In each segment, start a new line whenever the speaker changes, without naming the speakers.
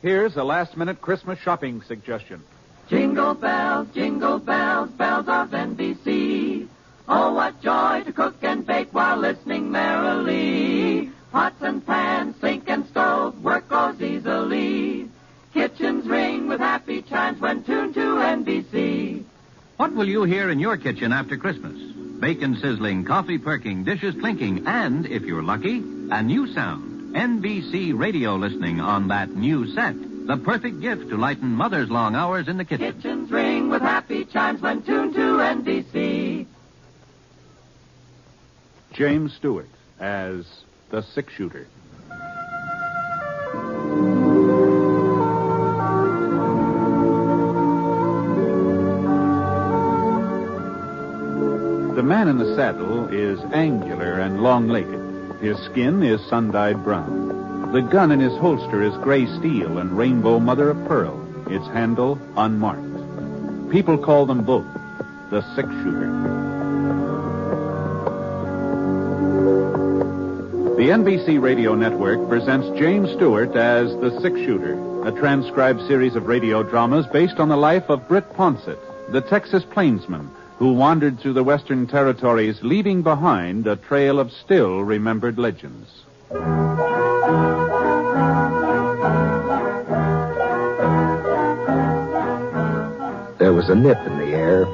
Here's a last-minute Christmas shopping suggestion.
Jingle bells, bells of NBC. Oh, what joy to cook and bake while listening merrily. Pots and pans, sink and stove, work goes easily. Kitchens ring with happy chimes when tuned to NBC.
What will you hear in your kitchen after Christmas? Bacon sizzling, coffee perking, dishes clinking, and, if you're lucky, a new sound. NBC radio listening on that new set. The perfect gift to lighten Mother's long hours in the kitchen.
Kitchens ring with happy chimes when tuned to NBC.
James Stewart as the six-shooter. The man in the saddle is angular and long-legged. His skin is sun-dyed brown. The gun in his holster is gray steel and rainbow mother-of-pearl, its handle unmarked. People call them both the six-shooter. The NBC Radio Network presents James Stewart as the six-shooter, a transcribed series of radio dramas based on the life of Britt Poncett, the Texas plainsman who wandered through the Western Territories, leaving behind a trail of still-remembered legends.
There was a nip in the air,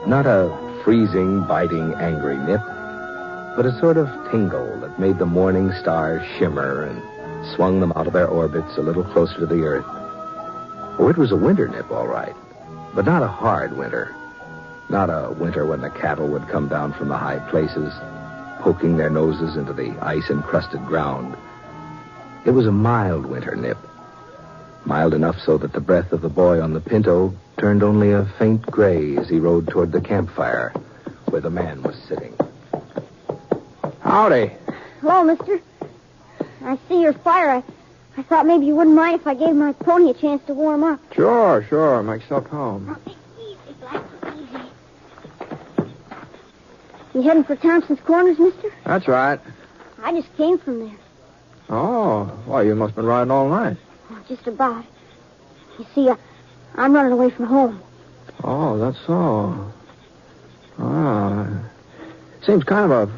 not a freezing, biting, angry nip, but a sort of tingle that made the morning stars shimmer and swung them out of their orbits a little closer to the earth. Oh, it was a winter nip, all right, but not a hard winter. Not a winter when the cattle would come down from the high places, poking their noses into the ice-encrusted ground. It was a mild winter nip. Mild enough so that the breath of the boy on the Pinto turned only a faint gray as he rode toward the campfire where the man was sitting.
Howdy.
Hello, mister. I see your fire. I thought maybe you wouldn't mind if I gave my pony a chance to warm up.
Sure. Make yourself home.
Easy, Black, easy. You heading for Thompson's Corners, mister?
That's right.
I just came from there.
Oh, well, you must have been riding all night.
Oh, just about. You see, I'm running away from home.
Oh, that's so. Seems kind of a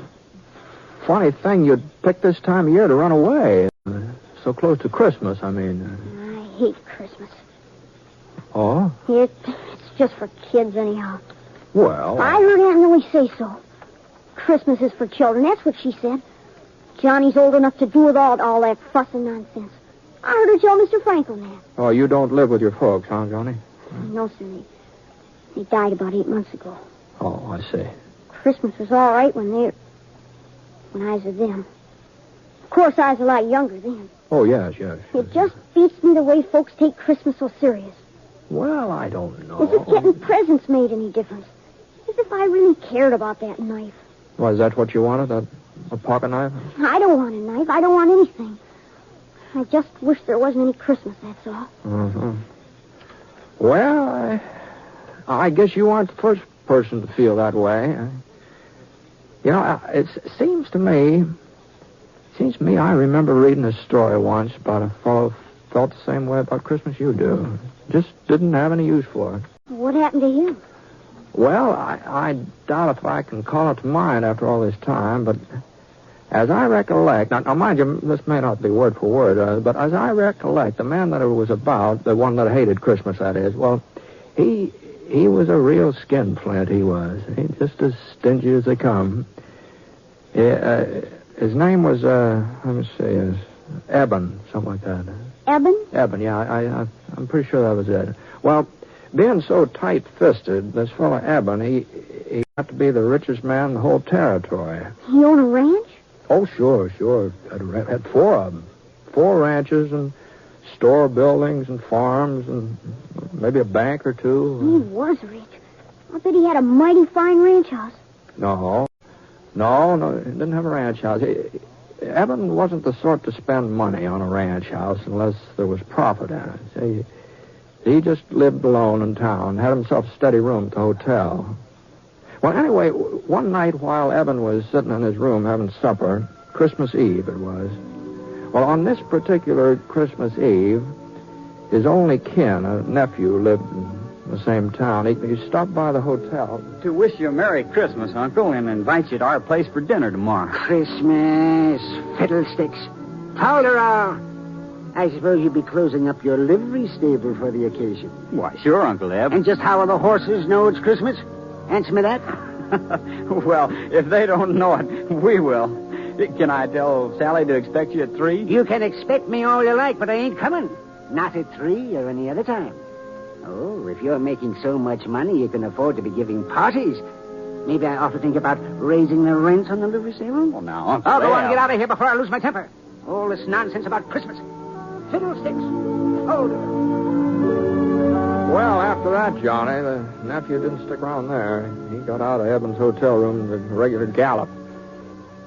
funny thing you'd pick this time of year to run away. So close to Christmas, I mean.
I hate Christmas.
Oh?
It's just for kids, anyhow.
Well...
I heard Aunt Millie say so. Christmas is for children, that's what she said. Johnny's old enough to do without all that fuss and nonsense. I heard her tell Mr. Franklin that.
Oh, you don't live with your folks, huh, Johnny?
No, sir. They died about 8 months ago.
Oh, I see.
Christmas was all right when I was with them. Of course, I was a lot younger then.
Oh, yes.
It just beats me the way folks take Christmas so serious.
Well, I don't know.
As if getting presents made any difference. As if I really cared about that knife.
Well, is that what you wanted, a pocket knife?
I don't want a knife. I don't want anything. I just wish there wasn't any Christmas, that's all.
Mm-hmm. Well, I guess you aren't the first person to feel that way. You know, it seems to me I remember reading a story once about a fellow who felt the same way about Christmas you do. Just didn't have any use for it.
What happened to him?
Well, I doubt if I can call it to mind after all this time, but as I recollect... Now, mind you, this may not be word for word, but as I recollect, the man that it was about, the one that hated Christmas, that is, well, he was a real skinflint, he was. He just as stingy as they come. His name was, let me see, Eben, something like that.
Eben?
Eben, yeah, I'm pretty sure that was it. Well, being so tight-fisted, this fellow Eben, he got to be the richest man in the whole territory.
He owned a ranch?
Oh, sure. Had 4 of them. 4 ranches and store buildings and farms and maybe a bank or 2.
He was rich. I bet he had a mighty fine ranch house.
No, he didn't have a ranch house. Eben wasn't the sort to spend money on a ranch house unless there was profit in it. See, he just lived alone in town, had himself a steady room at the hotel. Well, anyway, one night while Eben was sitting in his room having supper, Christmas Eve it was. Well, on this particular Christmas Eve, His only kin, a nephew, lived in the same town. He stopped by the hotel.
To wish you a Merry Christmas, Uncle, and invite you to our place for dinner tomorrow.
Christmas, fiddlesticks. Tolerant. I suppose you'll be closing up your livery stable for the occasion.
Why, sure, Uncle Eb.
And just how will the horses know it's Christmas? Answer me that.
Well, if they don't know it, we will. Can I tell Sally to expect you at 3?
You can expect me all you like, but I ain't coming. Not at 3 or any other time. Oh, if you're making so much money you can afford to be giving parties, maybe I ought to think about raising the rent on the livery stable?
Well, now, Uncle
I'll go on
Eb.
and get out of here before I lose my temper. All this nonsense about Christmas. Fiddlesticks. Hold it.
Well, after that, Johnny, the nephew didn't stick around there. He got out of Eben's hotel room at a regular gallop.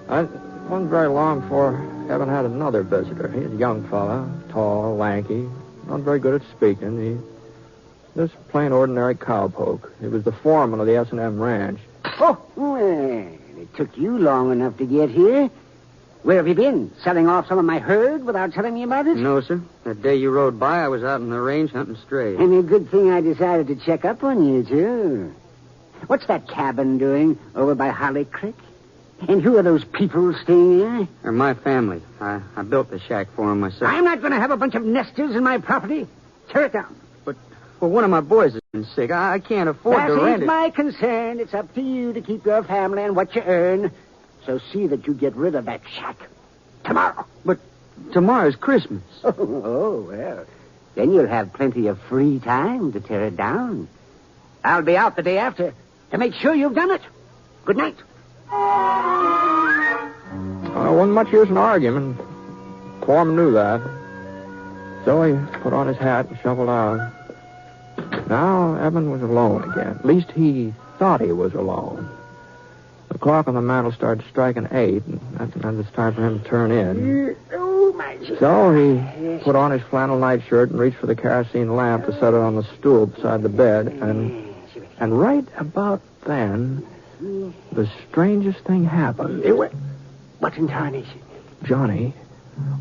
It wasn't very long before Eben had another visitor. He was a young fella, tall, lanky, not very good at speaking. He just plain ordinary cowpoke. He was the foreman of the S&M ranch.
Oh, well, it took you long enough to get here. Where have you been? Selling off some of my herd without telling me about it?
No, sir. That day you rode by, I was out in the range hunting strays.
And a good thing I decided to check up on you, too. What's that cabin doing over by Holly Creek? And who are those people staying there?
They're my family. I built the shack for them myself.
I'm not going to have a bunch of nesters in my property. Tear it down.
Well, one of my boys has been sick. I can't afford to rent
That ain't
it.
my concern. It's up to you to keep your family and what you earn. So see that you get rid of that shack. Tomorrow.
But tomorrow's Christmas.
Oh, well. Then you'll have plenty of free time to tear it down. I'll be out the day after to make sure you've done it. Good night.
Wasn't much use in arguing. Foreman knew that. So he put on his hat and shuffled out. Now Eben was alone again. At least he thought he was alone. The clock on the mantel started striking 8, and that was time for him to turn in.
Oh, my...
So he put on his flannel nightshirt and reached for the kerosene lamp to set it on the stool beside the bed. And right about then, the strangest thing happened.
What in tarnation?
Johnny,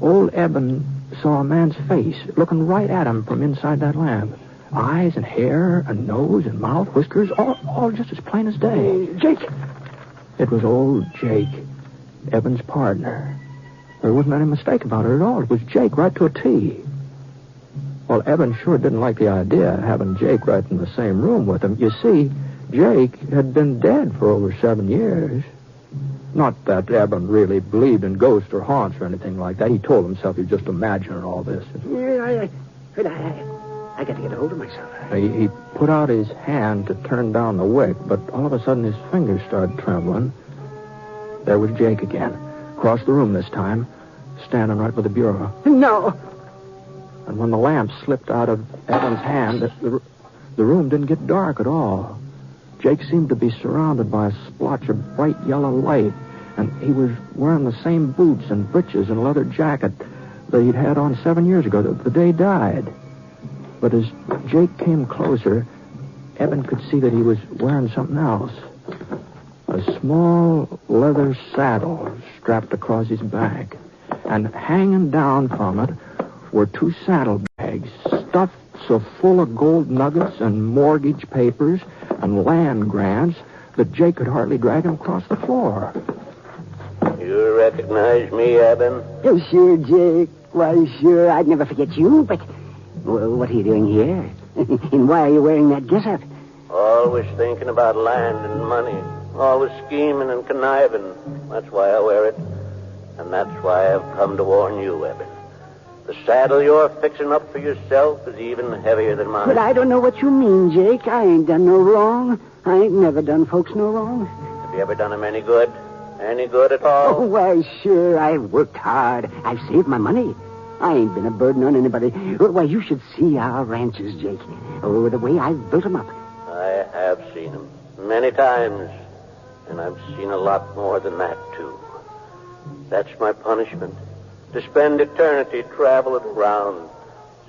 old Eben saw a man's face looking right at him from inside that lamp. Eyes and hair and nose and mouth, whiskers, all just as plain as day.
Jake!
It was old Jake, Eben's partner. There wasn't any mistake about it at all. It was Jake right to a T. Well, Eben sure didn't like the idea of having Jake right in the same room with him. You see, Jake had been dead for over 7 years. Not that Eben really believed in ghosts or haunts or anything like that. He told himself he was just imagining all this.
Yeah, I got to get a hold of myself.
He put out his hand to turn down the wick, but all of a sudden his fingers started trembling. There was Jake again, across the room this time, standing right by the bureau.
No.
And when the lamp slipped out of Eben's hand, the room didn't get dark at all. Jake seemed to be surrounded by a splotch of bright yellow light, and he was wearing the same boots and breeches and leather jacket that he'd had on 7 years ago, the day he died. But as Jake came closer, Eben could see that he was wearing something else. A small leather saddle strapped across his back. And hanging down from it were 2 saddlebags stuffed so full of gold nuggets and mortgage papers and land grants that Jake could hardly drag him across the floor.
You recognize me, Eben?
Oh, sure, Jake. Why, sure. I'd never forget you, but... What are you doing here? And why are you wearing that getup?
Always thinking about land and money. Always scheming and conniving. That's why I wear it. And that's why I've come to warn you, Eben. The saddle you're fixing up for yourself is even heavier than mine.
But I don't know what you mean, Jake. I ain't done no wrong. I ain't never done folks no wrong.
Have you ever done them any good? Any good at all?
Oh, why, sure. I've worked hard. I've saved my money. I ain't been a burden on anybody. Why, you should see our ranches, Jake. Oh, the way I've built them up.
I have seen them many times. And I've seen a lot more than that, too. That's my punishment. To spend eternity traveling around,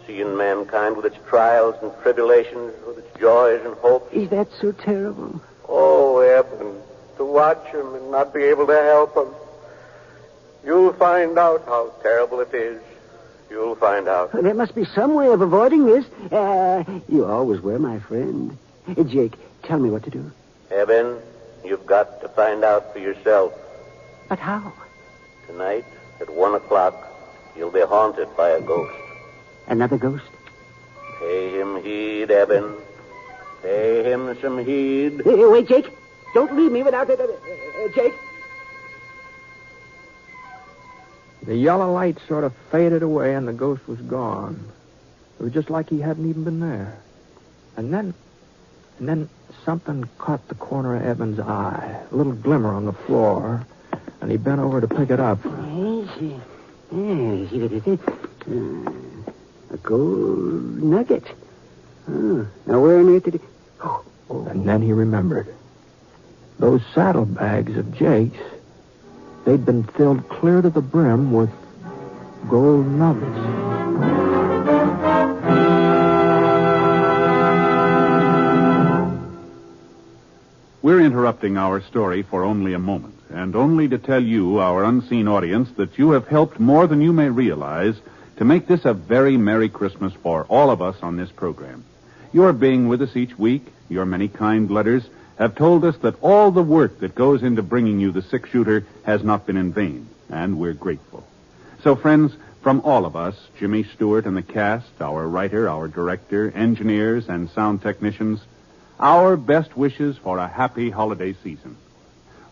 seeing mankind with its trials and tribulations, with its joys and hopes.
Is that so terrible?
Oh, Eben, to watch him and not be able to help him. You'll find out how terrible it is. You'll find out.
There must be some way of avoiding this. You always were my friend. Jake, tell me what to do.
Eben, you've got to find out for yourself.
But how?
Tonight, at 1 o'clock, you'll be haunted by a ghost.
Another ghost?
Pay him heed, Eben. Pay him some heed.
Wait, Jake. Don't leave me without it. Jake.
The yellow light sort of faded away and the ghost was gone. It was just like he hadn't even been there. And then something caught the corner of Eben's eye. A little glimmer on the floor. And he bent over to pick it up.
A gold nugget. Oh, now where on earth did he... Oh.
And then he remembered. Those saddlebags of Jake's, they'd been filled clear to the brim with gold nuggets.
We're interrupting our story for only a moment, and only to tell you, our unseen audience, that you have helped more than you may realize to make this a very Merry Christmas for all of us on this program. Your being with us each week, your many kind letters, have told us that all the work that goes into bringing you the six-shooter has not been in vain, and we're grateful. So, friends, from all of us, Jimmy Stewart and the cast, our writer, our director, engineers, and sound technicians, our best wishes for a happy holiday season.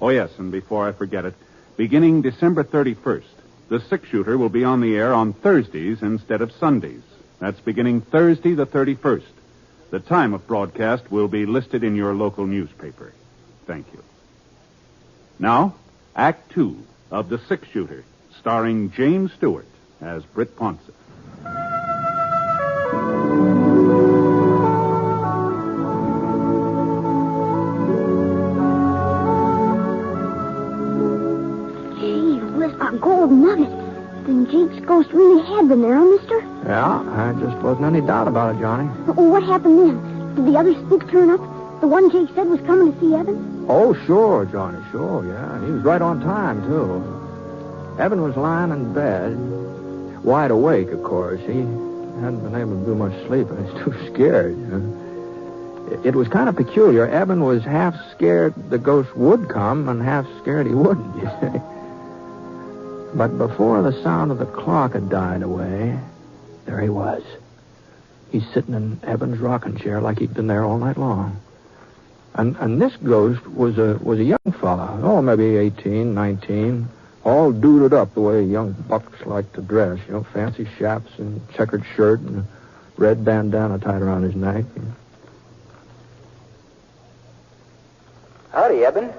Oh, yes, and before I forget it, beginning December 31st, the six-shooter will be on the air on Thursdays instead of Sundays. That's beginning Thursday the 31st. The time of broadcast will be listed in your local newspaper. Thank you. Now, Act 2 of The Six-Shooter, starring James Stewart as Britt Poncett.
Gee whiz, a gold nugget. Then Jake's ghost really had been there, huh, mister?
Yeah, there just wasn't any doubt about it, Johnny.
Oh, what happened then? Did the other spook turn up? The one Jake said was coming to see Evan?
Oh, sure, Johnny, sure, yeah. He was right on time, too. Evan was lying in bed, wide awake, of course. He hadn't been able to do much sleeping. He's too scared. It was kind of peculiar. Evan was half scared the ghost would come and half scared he wouldn't, you see. But before the sound of the clock had died away, there he was. He's sitting in Evan's rocking chair like he'd been there all night long. And this ghost was a young fella. Oh, maybe 18, 19, all duded up the way young bucks like to dress. You know, fancy chaps and checkered shirt and a red bandana tied around his neck.
Howdy, Eben.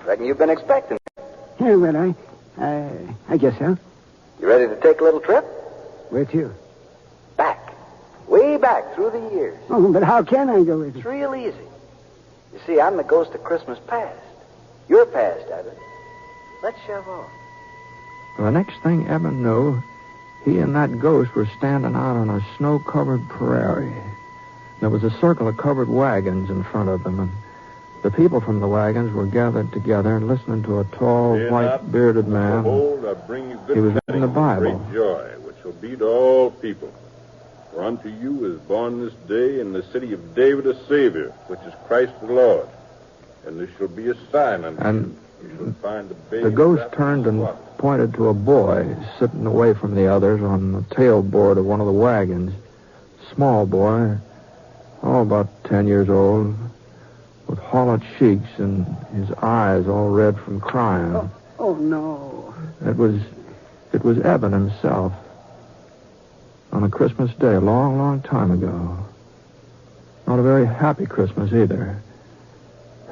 Reckon you've been expecting me.
Yeah, well, I guess so.
You ready to take a little trip?
Where to?
Back. Way back through the years.
Oh, but how can I go with you?
It's real easy. You see, I'm the ghost of Christmas past. You're past, Eben. Let's shove on.
Well, the next thing Evan knew, he and that ghost were standing out on a snow-covered prairie. There was a circle of covered wagons in front of them, and the people from the wagons were gathered together and listening to a tall, white-bearded man.
Behold, I bring you good
He was reading the Bible.
Great joy, which will be to all people. For unto you is born this day in the city of David a Savior, which is Christ the Lord. And this shall be a sign unto you. You shall find a baby.
The ghost turned and pointed to a boy sitting away from the others on the tailboard of one of the wagons. Small boy, about 10 years old, with hollow cheeks and his eyes all red from crying.
Oh no.
It was Evan himself. On a Christmas day, a long, long time ago. Not a very happy Christmas either.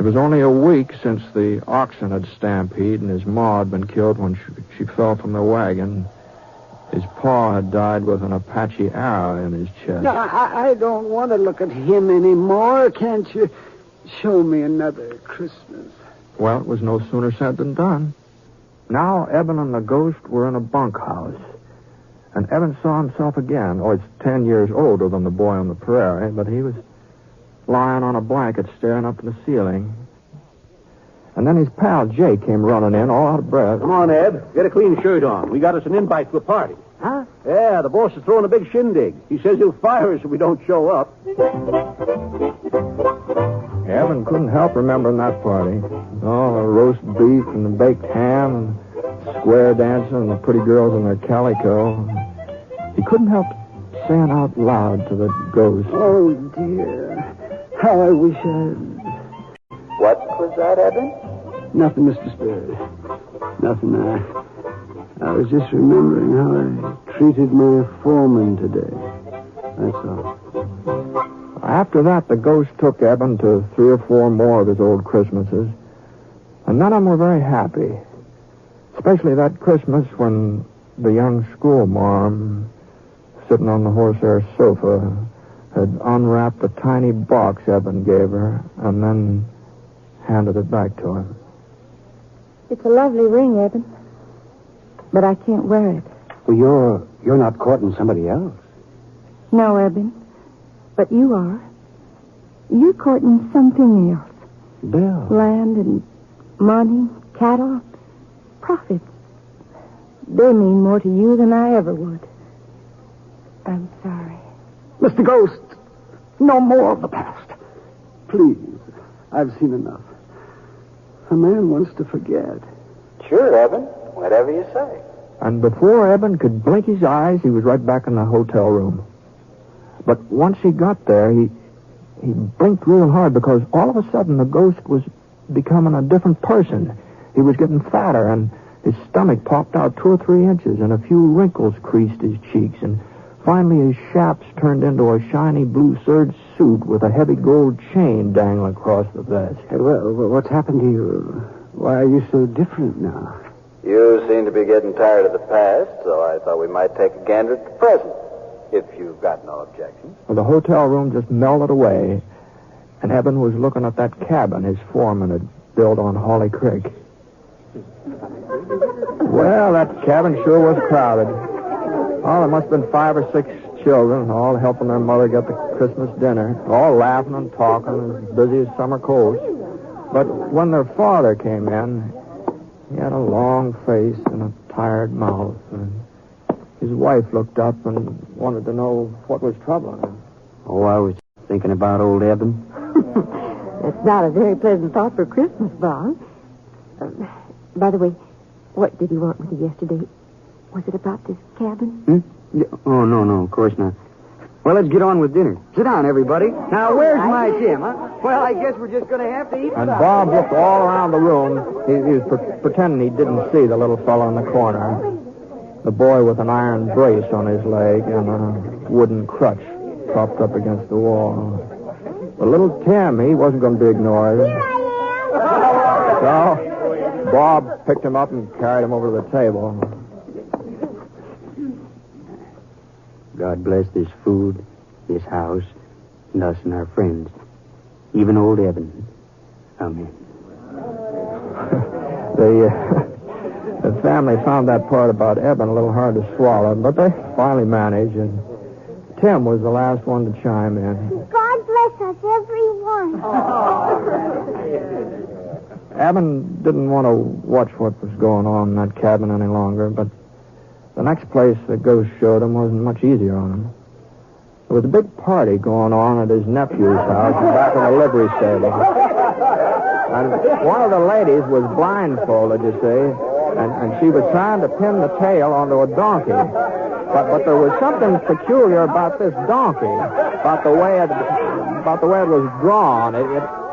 It was only a week since the oxen had stampeded and his ma had been killed when she fell from the wagon. His pa had died with an Apache arrow in his chest.
No, I don't want to look at him anymore. Can't you show me another Christmas?
Well, it was no sooner said than done. Now Evan and the ghost were in a bunkhouse. And Evan saw himself again. Oh, he's 10 years older than the boy on the prairie, but he was lying on a blanket staring up at the ceiling. And then his pal Jake came running in, all out of breath.
Come on, Ed. Get a clean shirt on. We got us an invite to a party.
Huh?
Yeah, the boss is throwing a big shindig. He says he'll fire us if we don't show up.
Evan couldn't help remembering that party. All the roast beef and the baked ham and square dancing and the pretty girls in their calico. He couldn't help saying out loud to the ghost.
Oh, dear. How I wish I...
What was that, Eben?
Nothing, Mr. Spirit. Nothing. I was just remembering how I treated my foreman today. That's all.
After that, the ghost took Eben to 3 or 4 more of his old Christmases. And none of them were very happy. Especially that Christmas when the young schoolmarm, sitting on the horsehair sofa, had unwrapped a tiny box Eben gave her and then handed it back to him.
It's a lovely ring, Eben. But I can't wear it.
Well, you're not courting somebody else.
No, Eben. But you are. You're courting something else.
Bill.
Land and money, cattle, profits. They mean more to you than I ever would. I'm sorry.
Mr. Ghost, no more of the past. Please, I've seen enough. A man wants to forget.
Sure, Eben. Whatever you say.
And before Eben could blink his eyes, he was right back in the hotel room. But once he got there, he blinked real hard because all of a sudden the ghost was becoming a different person. He was getting fatter, and his stomach popped out 2 or 3 inches, and a few wrinkles creased his cheeks, and finally his chaps turned into a shiny blue serge suit with a heavy gold chain dangling across the vest.
Hey, well, what's happened to you? Why are you so different now?
You seem to be getting tired of the past, so I thought we might take a gander at the present, if you've got no objections.
Well, the hotel room just melted away, and Eben was looking at that cabin his foreman had built on Holly Creek. Well, that cabin sure was crowded. Oh, there must have been 5 or 6 children, all helping their mother get the Christmas dinner, all laughing and talking, as busy as summer colds. But when their father came in, he had a long face and a tired mouth, and his wife looked up and wanted to know what was troubling him.
Oh, I was thinking about old Eben.
That's not a very pleasant thought for Christmas, Bob. By the way, what did you want with you yesterday? Was it about this cabin?
Yeah. Oh, no, of course not. Well, let's get on with dinner. Sit down, everybody. Now, where's my Tim, huh? Well, I guess we're just going to have to eat.
And Bob looked all around the room. He was pretending he didn't see the little fellow in the corner. The boy with an iron brace on his leg and a wooden crutch propped up against the wall. But little Tim, he wasn't going to be ignored.
Here I
So Bob picked him up and carried him over to the table.
God bless this food, this house, and us and our friends. Even old Eben. Amen.
The family found that part about Eben a little hard to swallow, but they finally managed, and Tim was the last one to chime in.
God bless us, everyone.
Eben didn't want to watch what was going on in that cabin any longer, but the next place the ghost showed him wasn't much easier on him. There was a big party going on at his nephew's house back in the livery stable. And one of the ladies was blindfolded, you see, and she was trying to pin the tail onto a donkey. But there was something peculiar about this donkey, about the way it was drawn.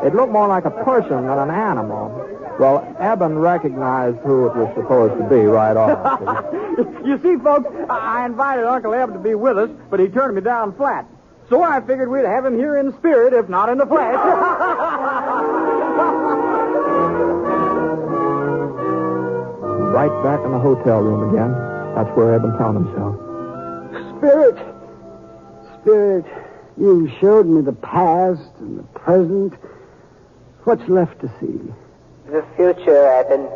It looked more like a person than an animal. Well, Eben recognized who it was supposed to be right off.
You see, folks, I invited Uncle Eb to be with us, but he turned me down flat. So I figured we'd have him here in spirit, if not in the flesh.
Right back in the hotel room again. That's where Eben found himself.
Spirit, you showed me the past and the present. What's left to see?
The future, Eben.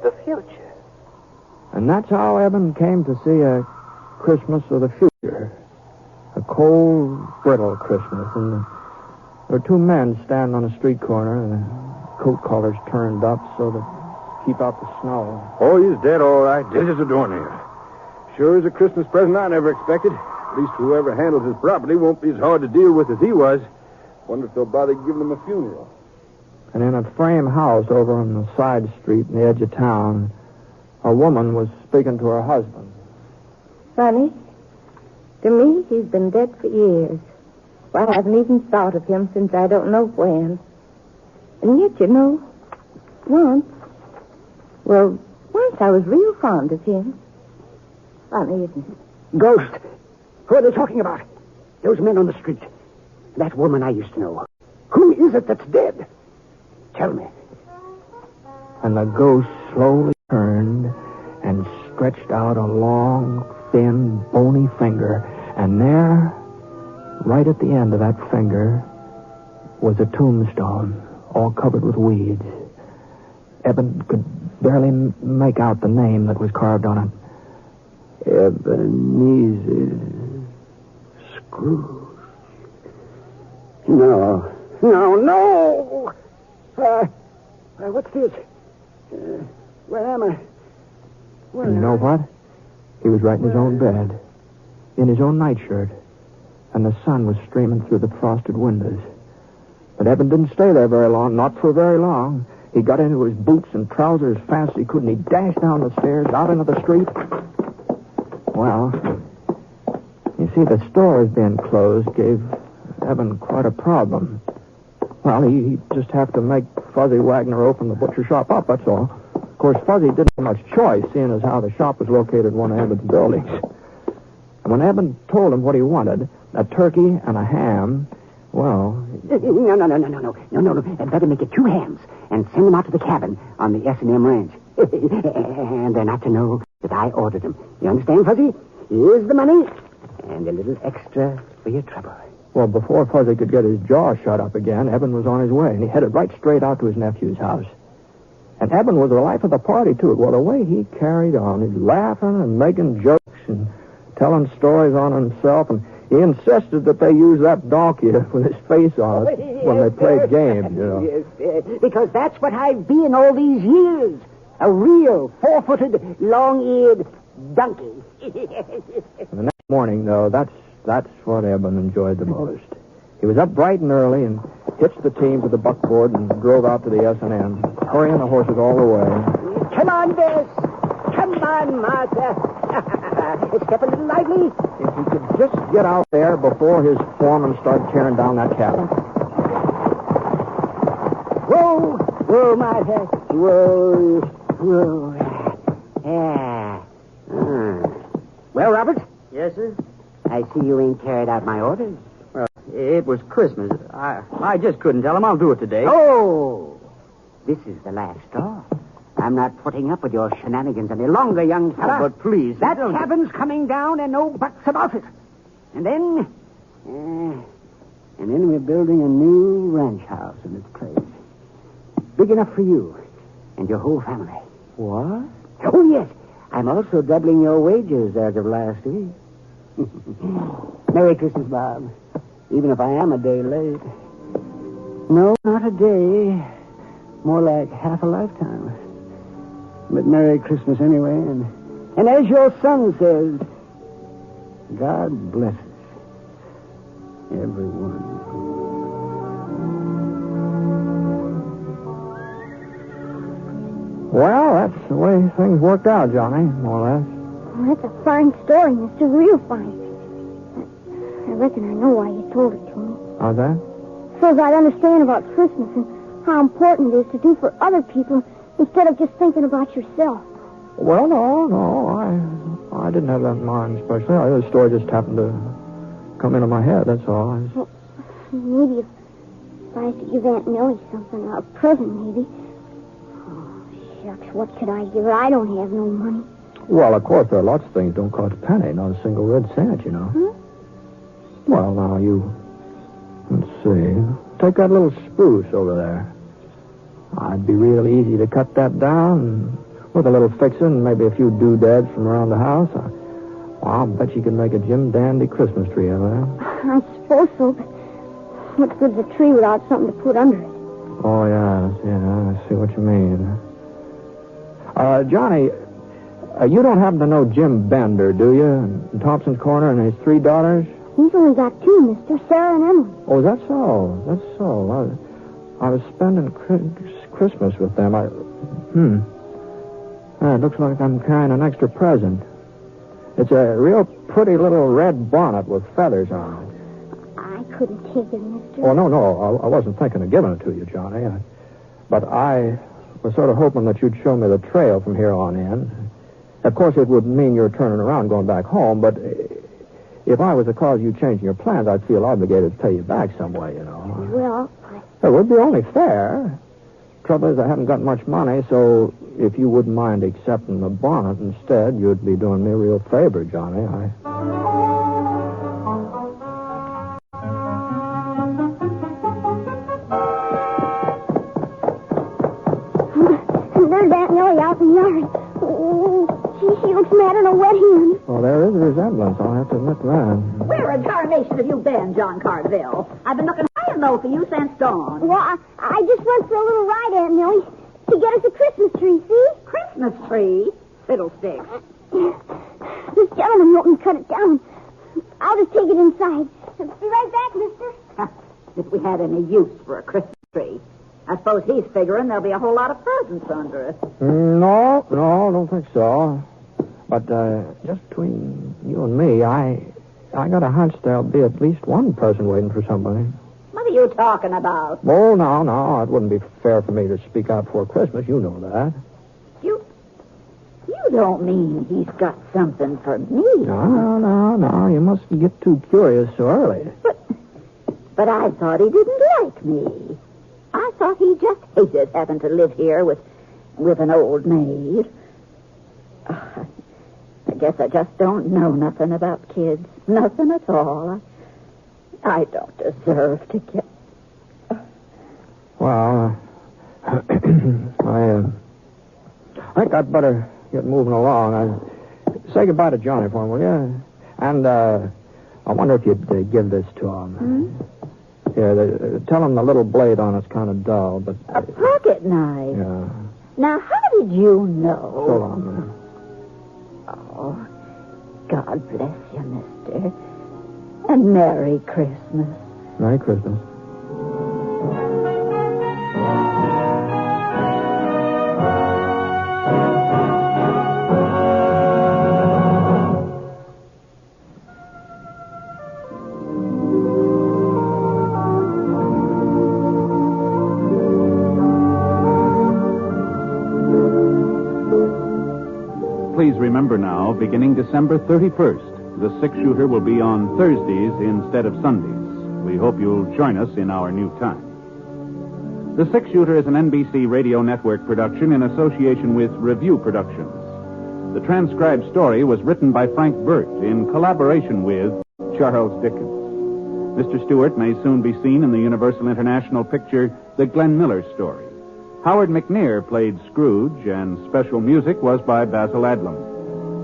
The future.
And that's how Eben came to see a Christmas of the future. A cold, brittle Christmas. And there were 2 men standing on a street corner, the coat collars turned up so to keep out the snow.
Oh, he's dead, all right. This is the door here. Sure is a Christmas present I never expected. At least whoever handles his property won't be as hard to deal with as he was. Wonder if they'll bother giving him a funeral.
And in a frame house over on the side street in the edge of town, a woman was speaking to her husband.
Funny. To me, he's been dead for years. Well, I haven't even thought of him since I don't know when. And yet, once I was real fond of him. Funny, isn't it?
Ghost. Who are they talking about? Those men on the street. That woman I used to know. Who is it that's dead? Tell me.
And the ghost slowly turned and stretched out a long, thin, bony finger. And there, right at the end of that finger, was a tombstone, all covered with weeds. Eben could barely make out the name that was carved on it. Ebenezer Scrooge.
No. What's this? Where am I?
And you know what? He was right in his own bed, in his own nightshirt, and the sun was streaming through the frosted windows. But Eben didn't stay there very long, not for very long. He got into his boots and trousers as fast as he could, and he dashed down the stairs, out into the street. Well, you see, the stores being closed gave Eben quite a problem. Well, he'd just have to make Fuzzy Wagner open the butcher shop up, that's all. Of course, Fuzzy didn't have much choice, seeing as how the shop was located in one of Eben's buildings. And when Eben told him what he wanted, a turkey and a ham, well...
No. Better make it 2 hams and send them out to the cabin on the S&M ranch. And they're not to know that I ordered them. You understand, Fuzzy? Here's the money and a little extra for your trouble.
Well, before Fuzzy could get his jaw shut up again, Eben was on his way, and he headed right straight out to his nephew's house. And Eben was the life of the party, too. Well, the way he carried on, he's laughing and making jokes and telling stories on himself, and he insisted that they use that donkey with his face on it when they played games,
Yes, because that's what I've been all these years. A real 4-footed, long-eared donkey.
The next morning, though, that's what Eben enjoyed the most. He was up bright and early and hitched the team to the buckboard and drove out to the S&M, hurrying the horses all the way.
Come on, Bess. Come on, Martha. Step a little lively.
If he could just get out there before his foreman started tearing down that cabin.
Whoa, Martha. Whoa. Yeah. Well, Robert?
Yes, sir?
I see you ain't carried out my orders.
Well, it was Christmas. I just couldn't tell him I'll do it today.
Oh! This is the last straw. I'm not putting up with your shenanigans any longer, young fella.
Oh, but please...
That cabin's coming down and no buts about it. And then we're building a new ranch house in its place. Big enough for you and your whole family.
What?
Oh, yes. I'm also doubling your wages as of last week. Merry Christmas, Bob. Even if I am a day late. No, not a day. More like half a lifetime. But Merry Christmas anyway. And as your son says, God blesses everyone.
Well, that's the way things worked out, Johnny, more or less.
Well, that's a fine story, Mr. Real fine. I reckon I know why you told it to me.
How's that?
So that I'd understand about Christmas and how important it is to do for other people instead of just thinking about yourself.
Well, no. I didn't have that in mind especially. The story just happened to come into my head, that's all.
Well, maybe if I had to give Aunt Millie something, a present maybe. Oh, shucks, what could I give her? I don't have no money.
Well, of course, there are lots of things that don't cost a penny, not a single red cent, you know.
Hmm?
Well, now, let's see. Take that little spruce over there. It'd be real easy to cut that down, and with a little fixing and maybe a few doodads from around the house. I'll bet you could make a Jim Dandy Christmas tree out of that.
I suppose so, but what good's a tree without something to put under it?
Oh, yeah, I see what you mean. Johnny, You don't happen to know Jim Bender, do you? In Thompson's Corner and his 3 daughters?
He's only got 2, mister. Sarah and Emily.
Oh, is that so? That's so. I was spending Christmas with them. It looks like I'm carrying an extra present. It's a real pretty little red bonnet with feathers on it.
I couldn't take it, mister.
Oh, no. I wasn't thinking of giving it to you, Johnny. But I was sort of hoping that you'd show me the trail from here on in. Of course, it would mean you're turning around going back home, but if I was to cause you changing your plans, I'd feel obligated to pay you back some way, you know.
Well,
it would be only fair. Trouble is, I haven't got much money, so if you wouldn't mind accepting the bonnet instead, you'd be doing me a real favor, Johnny.
There's Aunt Millie out in the yard. Oh, she looks mad in a wet hen.
Well, there is a resemblance. I'll have to admit that.
Where in tarnation have you been, John Cartville? I've been looking high and low for you since dawn.
Well, I just went for a little ride, Aunt Millie, to get us a Christmas tree, see?
Christmas tree? Fiddlesticks.
This gentleman won't cut it down. I'll just take it inside. Be right back, mister.
If we had any use for a Christmas tree. I suppose he's figuring there'll be a whole lot of presents under it.
No, I don't think so. But just between you and me, I got a hunch there'll be at least one person waiting for somebody.
What are you talking about?
Oh, no. It wouldn't be fair for me to speak out before Christmas. You know that.
You don't mean he's got something for me?
No. You mustn't get too curious so early.
But I thought he didn't like me. I thought he just hated having to live here with an old maid. I guess I just don't know nothing about kids. Nothing at all. I don't deserve to get...
Well, I think I'd better get moving along. Say goodbye to Johnny for him, will you? And I wonder if you'd give this to him. Yeah, tell him the little blade on it's kind of dull, but...
A pocket knife?
Yeah.
Now, how did you know?
So long,
Oh, God bless you, mister. And Merry Christmas.
Merry Christmas.
Please remember now, beginning December 31st, the six-shooter will be on Thursdays instead of Sundays. We hope you'll join us in our new time. The Six-Shooter is an NBC Radio Network production in association with Review Productions. The transcribed story was written by Frank Britt in collaboration with Charles Dickens. Mr. Stewart may soon be seen in the Universal International picture The Glenn Miller Story. Howard McNear played Scrooge, and special music was by Basil Adlam.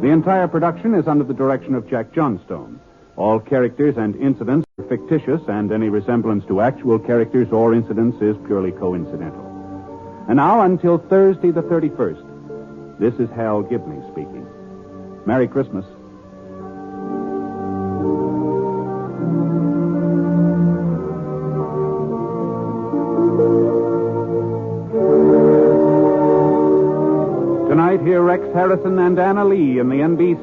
The entire production is under the direction of Jack Johnstone. All characters and incidents are fictitious, and any resemblance to actual characters or incidents is purely coincidental. And now, until Thursday the 31st, this is Hal Gibney speaking. Merry Christmas. Tonight, hear Rex Harrison and Anna Lee in the NBC